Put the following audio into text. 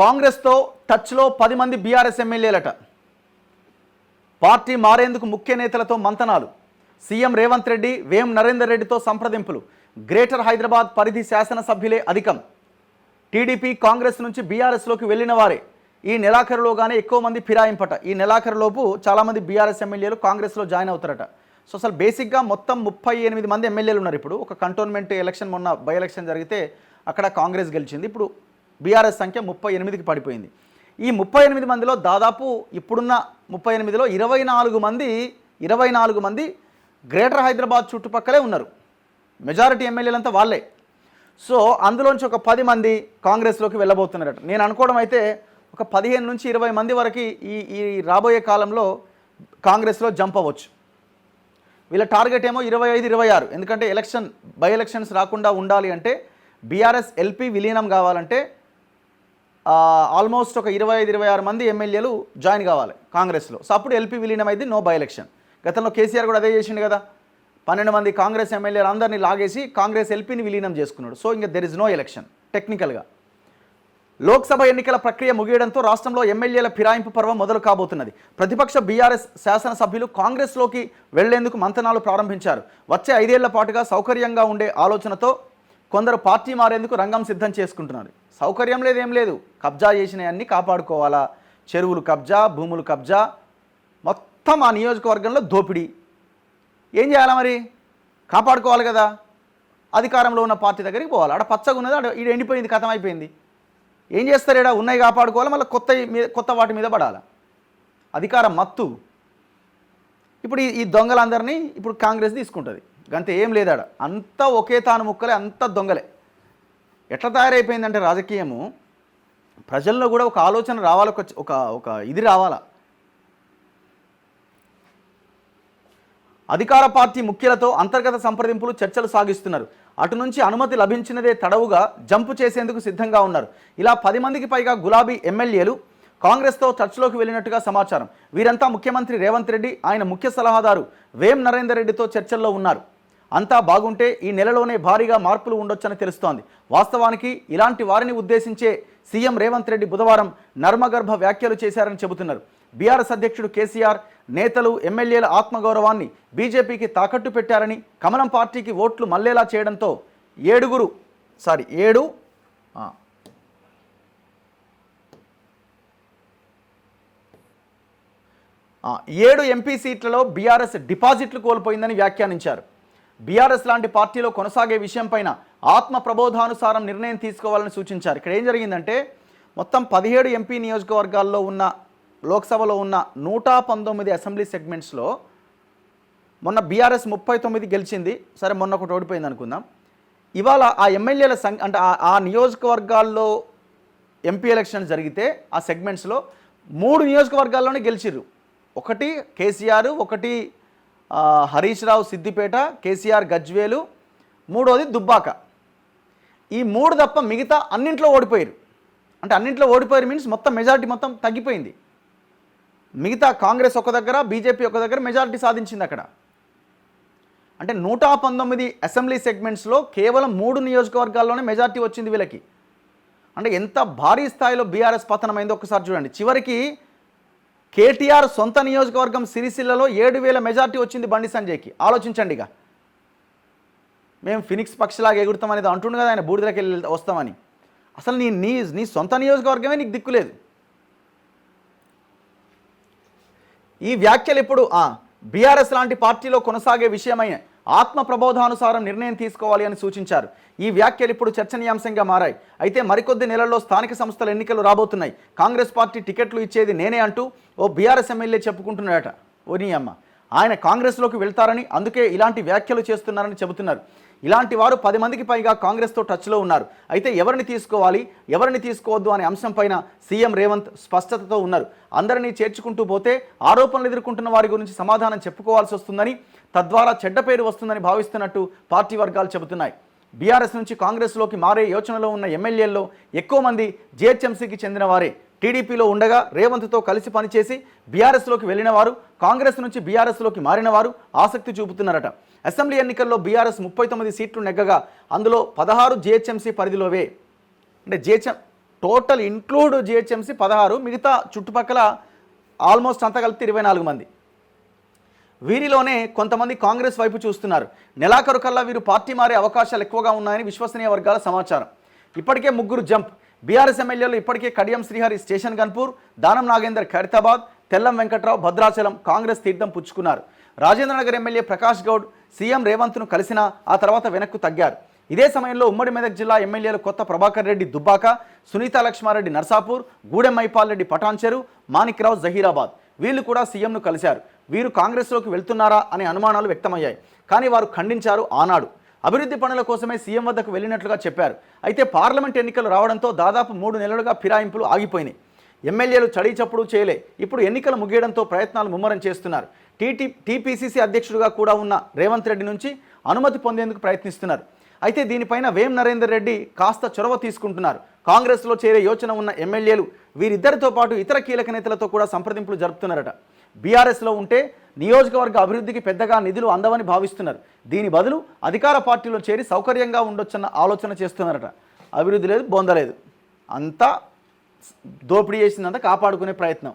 కాంగ్రెస్తో టచ్లో 10 మంది బీఆర్ఎస్ ఎమ్మెల్యేలట. పార్టీ మారేందుకు ముఖ్య నేతలతో మంతనాలు. సీఎం రేవంత్ రెడ్డి, వేం నరేందర్ రెడ్డితో సంప్రదింపులు. గ్రేటర్ హైదరాబాద్ పరిధి శాసనసభ్యులే అధికం. టీడీపీ, కాంగ్రెస్ నుంచి బీఆర్ఎస్లోకి వెళ్ళిన వారే. ఈ నెలాఖరులోగానే ఎక్కువ మంది ఫిరాయింపట. ఈ నెలాఖరులోపు చాలామంది బీఆర్ఎస్ ఎమ్మెల్యేలు కాంగ్రెస్లో జాయిన్ అవుతారట. సో అసలు బేసిక్గా మొత్తం 38 మంది ఎమ్మెల్యేలు ఉన్నారు. ఇప్పుడు ఒక కంటోన్మెంట్ ఎలక్షన్, మొన్న బై ఎలక్షన్ జరిగితే అక్కడ కాంగ్రెస్ గెలిచింది. ఇప్పుడు బీఆర్ఎస్ సంఖ్య 38కి పడిపోయింది. ఈ 38 మందిలో దాదాపు ఇప్పుడున్న 38లో 24 మంది గ్రేటర్ హైదరాబాద్ చుట్టుపక్కలే ఉన్నారు. మెజారిటీ ఎమ్మెల్యేలంతా వాళ్ళే. సో అందులోంచి ఒక 10 మంది కాంగ్రెస్లోకి వెళ్ళబోతున్నారట. నేను అనుకోవడం అయితే ఒక 15 నుంచి 20 మంది వరకు ఈ రాబోయే కాలంలో కాంగ్రెస్లో జంప్ అవ్వచ్చు. వీళ్ళ టార్గెట్ ఏమో 25, 26. ఎందుకంటే బై ఎలక్షన్స్ రాకుండా ఉండాలి అంటే, బీఆర్ఎస్ ఎల్పీ విలీనం కావాలంటే ఆల్మోస్ట్ ఒక 25, 26 మంది ఎమ్మెల్యేలు జాయిన్ కావాలి కాంగ్రెస్లో. సో అప్పుడు ఎల్పీ విలీనం అయింది, నో బై ఎలక్షన్. గతంలో కేసీఆర్ కూడా అదే చేసిండు కదా. 12 మంది కాంగ్రెస్ ఎమ్మెల్యేలు అందరినీ లాగేసి కాంగ్రెస్ ఎల్పీని విలీనం చేసుకున్నాడు. సో ఇంకా దెర్ ఇస్ నో ఎలక్షన్ టెక్నికల్గా. లోక్సభ ఎన్నికల ప్రక్రియ ముగియడంతో రాష్ట్రంలో ఎమ్మెల్యేల ఫిరాయింపు పర్వం మొదలు కాబోతున్నది. ప్రతిపక్ష బీఆర్ఎస్ శాసనసభ్యులు కాంగ్రెస్లోకి వెళ్లేందుకు మంతనాలు ప్రారంభించారు. వచ్చే 5 ఏళ్ల పాటుగా సౌకర్యంగా ఉండే ఆలోచనతో కొందరు పార్టీ మారేందుకు రంగం సిద్ధం చేసుకుంటున్నారు. సౌకర్యం లేదేం లేదు, కబ్జా చేసినవన్నీ కాపాడుకోవాలా. చెరువులు కబ్జా, భూములు కబ్జా, మొత్తం ఆ నియోజకవర్గంలో దోపిడీ. ఏం చేయాలా మరి? కాపాడుకోవాలి కదా. అధికారంలో ఉన్న పార్టీ దగ్గరికి పోవాలి. ఆడ పచ్చగా ఉన్నది, ఆడ ఈడ ఎండిపోయింది, కథం అయిపోయింది. ఏం చేస్తారు? ఈడ ఉన్నాయి కాపాడుకోవాలి, మళ్ళీ కొత్త వాటి మీద పడాలి. అధికారం మత్తు. ఇప్పుడు ఈ దొంగలందరినీ ఇప్పుడు కాంగ్రెస్ తీసుకుంటుంది. అంతే, ఏం లేదాడ. అంతా ఒకే తాను ముక్కలే, అంత దొంగలే. ఎట్లా తయారైపోయిందంటే రాజకీయము, ప్రజల్లో కూడా ఒక ఆలోచన రావాలి, ఒక ఇది రావాలా. అధికార పార్టీ ముఖ్యులతో అంతర్గత సంప్రదింపులు, చర్చలు సాగిస్తున్నారు. అటు నుంచి అనుమతి లభించినదే తడవుగా జంపు చేసేందుకు సిద్ధంగా ఉన్నారు. ఇలా 10 మందికి పైగా గులాబీ ఎమ్మెల్యేలు కాంగ్రెస్తో టచ్లోకి వెళ్ళినట్టుగా సమాచారం. వీరంతా ముఖ్యమంత్రి రేవంత్ రెడ్డి, ఆయన ముఖ్య సలహాదారు వేం నరేందర్ రెడ్డితో చర్చల్లో ఉన్నారు. అంతా బాగుంటే ఈ నెలలోనే భారీగా మార్పులు ఉండొచ్చని తెలుస్తోంది. వాస్తవానికి ఇలాంటి వారిని ఉద్దేశించే సీఎం రేవంత్ రెడ్డి బుధవారం నర్మగర్భ వ్యాఖ్యలు చేశారని చెబుతున్నారు. బీఆర్ఎస్ అధ్యక్షుడు కేసీఆర్ నేతలు, ఎమ్మెల్యేల ఆత్మగౌరవాన్ని బీజేపీకి తాకట్టు పెట్టారని, కమలం పార్టీకి ఓట్లు మళ్లేలా చేయడంతో 7 ఎంపీ సీట్లలో బీఆర్ఎస్ డిపాజిట్లు కోల్పోయిందని వ్యాఖ్యానించారు. బీఆర్ఎస్ లాంటి పార్టీలో కొనసాగే విషయంపైన ఆత్మ ప్రబోధానుసారం నిర్ణయం తీసుకోవాలని సూచించారు. ఇక్కడ ఏం జరిగిందంటే, మొత్తం 17 ఎంపీ నియోజకవర్గాల్లో ఉన్న, లోక్సభలో ఉన్న 119 అసెంబ్లీ సెగ్మెంట్స్లో మొన్న బీఆర్ఎస్ 39 గెలిచింది. సరే, మొన్న ఒకటి ఓడిపోయింది అనుకుందాం. ఇవాళ ఆ ఎమ్మెల్యేల అంటే ఆ నియోజకవర్గాల్లో ఎంపీ ఎలక్షన్ జరిగితే ఆ సెగ్మెంట్స్లో 3 నియోజకవర్గాల్లోనే గెలిచిర్రు. ఒకటి కేసీఆర్, ఒకటి హరీష్ రావు సిద్దిపేట, కేసీఆర్ గజ్వేలు, మూడోది దుబ్బాక. ఈ 3 తప్ప మిగతా అన్నింట్లో ఓడిపోయారు. అంటే అన్నింట్లో ఓడిపోయారు మీన్స్ మొత్తం మెజారిటీ మొత్తం తగ్గిపోయింది. మిగతా కాంగ్రెస్ ఒక దగ్గర, బీజేపీ ఒక దగ్గర మెజారిటీ సాధించింది అక్కడ. అంటే 119 అసెంబ్లీ సెగ్మెంట్స్లో కేవలం 3 నియోజకవర్గాల్లోనే మెజారిటీ వచ్చింది వీళ్ళకి. అంటే ఎంత భారీ స్థాయిలో బీఆర్ఎస్ పతనమైందో ఒకసారి చూడండి. చివరికి కేటీఆర్ సొంత నియోజకవర్గం సిరిసిల్లలో 7,000 మెజారిటీ వచ్చింది బండి సంజయ్కి. ఆలోచించండి. ఇక మేము ఫినిక్స్ పక్షిలాగా ఎగురుతామనేది అంటుండు కదా ఆయన, బూడిదలకి వెళ్ళి వస్తామని. అసలు నీ సొంత నియోజకవర్గమే నీకు దిక్కులేదు. ఈ వ్యాఖ్యలు ఇప్పుడు బీఆర్ఎస్ లాంటి పార్టీలో కొనసాగే విషయమైన ఆత్మ ప్రబోధానుసారం నిర్ణయం తీసుకోవాలి అని సూచించారు. ఈ వ్యాఖ్యలు ఇప్పుడు చర్చనీయాంశంగా మారాయి. అయితే మరికొద్ది నెలల్లో స్థానిక సంస్థల ఎన్నికలు రాబోతున్నాయి. కాంగ్రెస్ పార్టీ టికెట్లు ఇచ్చేది నేనే అంటూ ఓ బీఆర్ఎస్ ఎమ్మెల్యే చెప్పుకుంటున్నాడట. ఓ నీ అమ్మ, ఆయన కాంగ్రెస్లోకి వెళ్తారని, అందుకే ఇలాంటి వ్యాఖ్యలు చేస్తున్నారని చెబుతున్నారు. ఇలాంటి వారు 10 మందికి పైగా కాంగ్రెస్తో టచ్లో ఉన్నారు. అయితే ఎవరిని తీసుకోవాలి, ఎవరిని తీసుకోవద్దు అనే అంశంపైన సీఎం రేవంత్ స్పష్టతతో ఉన్నారు. అందరినీ చేర్చుకుంటూ పోతే ఆరోపణలు ఎదుర్కొంటున్న వారి గురించి సమాధానం చెప్పుకోవాల్సి వస్తుందని, తద్వారా చెడ్డ పేరు వస్తుందని భావిస్తున్నట్టు పార్టీ వర్గాలు చెబుతున్నాయి. బీఆర్ఎస్ నుంచి కాంగ్రెస్లోకి మారే యోచనలో ఉన్న ఎమ్మెల్యేల్లో ఎక్కువ మంది జీహెచ్ఎంసీకి చెందిన వారే. టీడీపీలో ఉండగా రేవంత్తో కలిసి పనిచేసి బీఆర్ఎస్లోకి వెళ్ళిన వారు, కాంగ్రెస్ నుంచి బీఆర్ఎస్లోకి మారిన వారు ఆసక్తి చూపుతున్నారట. అసెంబ్లీ ఎన్నికల్లో బీఆర్ఎస్ 39 సీట్లు నెగ్గగా అందులో 16 జీహెచ్ఎంసీ పరిధిలోవే. అంటే టోటల్ ఇంక్లూడ్ జిహెచ్ఎంసీ 16, మిగతా చుట్టుపక్కల ఆల్మోస్ట్ అంతా కలిపి 24 మంది. వీరిలోనే కొంతమంది కాంగ్రెస్ వైపు చూస్తున్నారు. నెలాఖరు కల్లా వీరు పార్టీ మారే అవకాశాలు ఎక్కువగా ఉన్నాయని విశ్వసనీయ వర్గాల సమాచారం. ఇప్పటికే 3 జంప్. బీఆర్ఎస్ ఎమ్మెల్యేలు ఇప్పటికే కడియం శ్రీహరి స్టేషన్ గన్పూర్, దానం నాగేందర్ ఖైరతాబాద్, తెల్లం వెంకట్రావు భద్రాచలం కాంగ్రెస్ తీర్థం పుచ్చుకున్నారు. రాజేంద్రనగర్ ఎమ్మెల్యే ప్రకాష్ గౌడ్ సీఎం రేవంత్ను కలిసినా ఆ తర్వాత వెనక్కు తగ్గారు. ఇదే సమయంలో ఉమ్మడి మెదక్ జిల్లా ఎమ్మెల్యేలు కొత్త ప్రభాకర్ రెడ్డి దుబ్బాక, సునీతా లక్ష్మారెడ్డి నర్సాపూర్, గూడెం మైపాల్ రెడ్డి పటాన్చెరు, మాణిక్రావు జహీరాబాద్ వీళ్ళు కూడా సీఎంను కలిశారు. వీరు కాంగ్రెస్లోకి వెళ్తున్నారా అనే అనుమానాలు వ్యక్తమయ్యాయి. కానీ వారు ఖండించారు. ఆనాడు అభివృద్ధి పనుల కోసమే సీఎం వద్దకు వెళ్ళినట్లుగా చెప్పారు. అయితే పార్లమెంట్ ఎన్నికలు రావడంతో దాదాపు 3 నెలలుగా ఫిరాయింపులు ఆగిపోయినాయి. ఎమ్మెల్యేలు చడీ చప్పుడు చేయలే. ఇప్పుడు ఎన్నికలు ముగియడంతో ప్రయత్నాలు ముమ్మరం చేస్తున్నారు. టీపీసీసీ అధ్యక్షుడిగా కూడా ఉన్న రేవంత్ రెడ్డి నుంచి అనుమతి పొందేందుకు ప్రయత్నిస్తున్నారు. అయితే దీనిపైన వేం నరేందర్ రెడ్డి కాస్త చొరవ తీసుకుంటున్నారు. కాంగ్రెస్లో చేరే యోచన ఉన్న ఎమ్మెల్యేలు వీరిద్దరితో పాటు ఇతర కీలక నేతలతో కూడా సంప్రదింపులు జరుపుతున్నారట. బీఆర్ఎస్లో ఉంటే నియోజకవర్గ అభివృద్ధికి పెద్దగా నిధులు అందవని భావిస్తున్నారు. దీని బదులు అధికార పార్టీలో చేరి సౌకర్యంగా ఉండొచ్చన్న ఆలోచన చేస్తున్నారట. అభివృద్ధి లేదు, బొందలేదు, అంతా దోపిడీ చేసిందంతా కాపాడుకునే ప్రయత్నం.